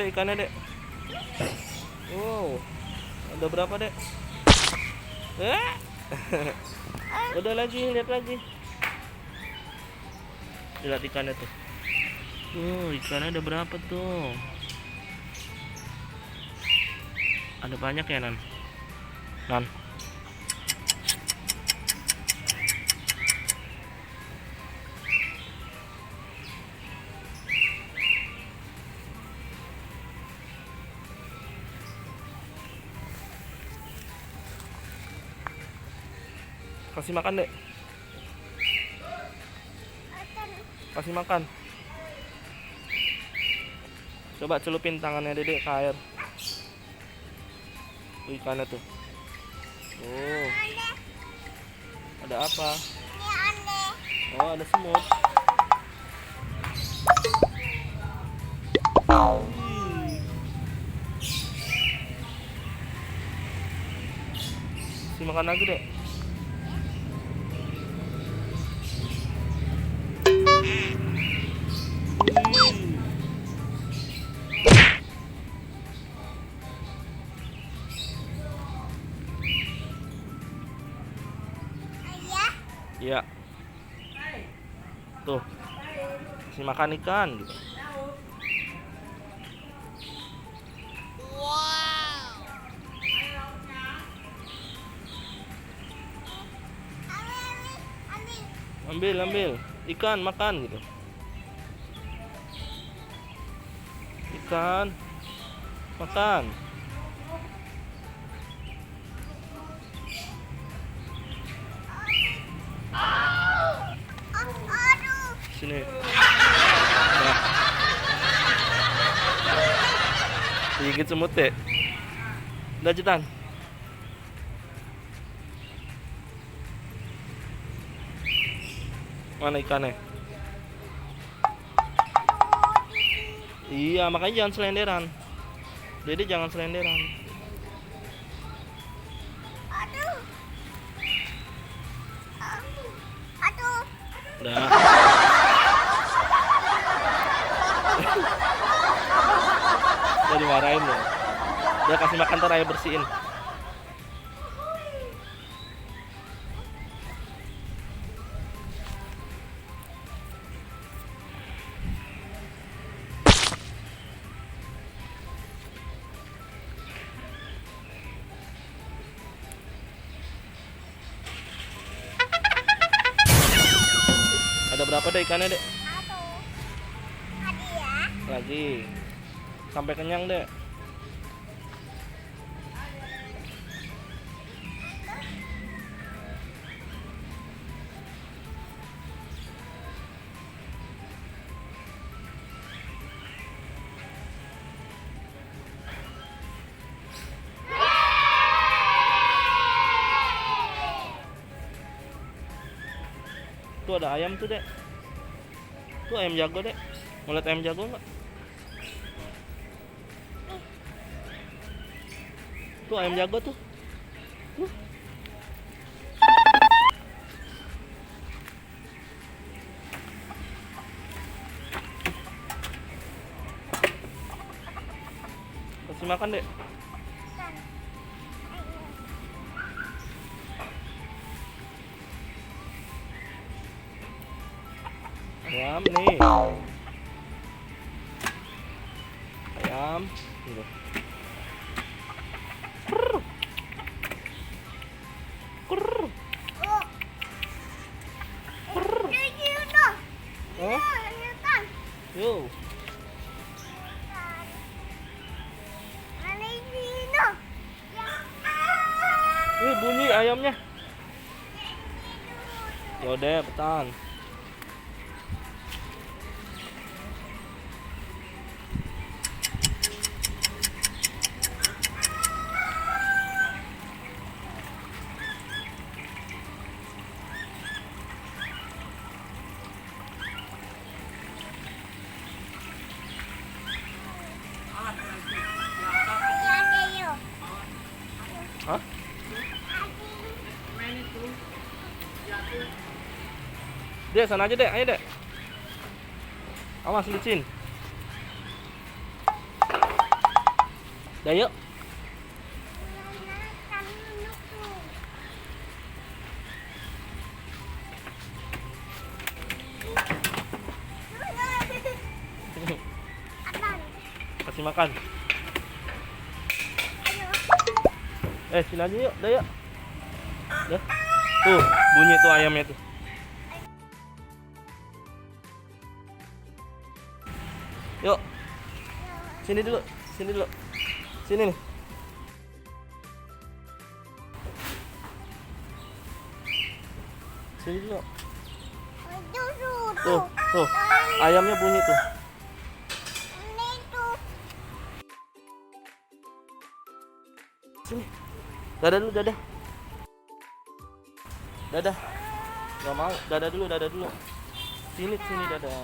dek ikannya dek? Wow, ada berapa dek? Udah lagi, lihat lagi. Lihat ikannya tuh. Ikannya ada berapa tuh? Ada banyak ya Nan? Nan. Kasih makan dek. Kasih makan. Coba celupin tangannya dedek ke air. Tuh ikannya tuh. Ada apa? Oh, ada semut. Kasih makan lagi dek. Iya. Tuh. Kasih makan ikan gitu. Ambil. Ikan makan gitu. Ikan makan. Sini. Nah. Gigit semut deh. Udah Jitan. Mana ikannya? Iya, makanya jangan selenderan. Dede jangan selenderan. Udah. Udah dimarahin loh. Udah kasih makan ntar ayo bersihin. Ada berapa deh ikannya dek? Lagi. Sampai kenyang dek. Tuh ada ayam tuh dek. Tuh ayam jago dek. Mau lihat ayam jago nggak? Tuh ayam jago tuh. Kasih makan dek. Ayam nih. Ayam gitu. Yo. Bunyi ayamnya. Yaudah, petan. Hah? Dek, sana aja dek, ayo dek. Awas licin. Dah yuk. Kasih makan. Sini aja yuk, dah yuk. Dah. Tuh, bunyi tuh ayamnya tuh. Yuk. Sini dulu, sini dulu. Sini nih. Sini dulu. Tuh, tuh. Ayamnya bunyi tuh. Sini. Dadah dulu, dadah. Dadah. Gak mau, dadah dulu, dadah dulu. Sini, sini, dadah.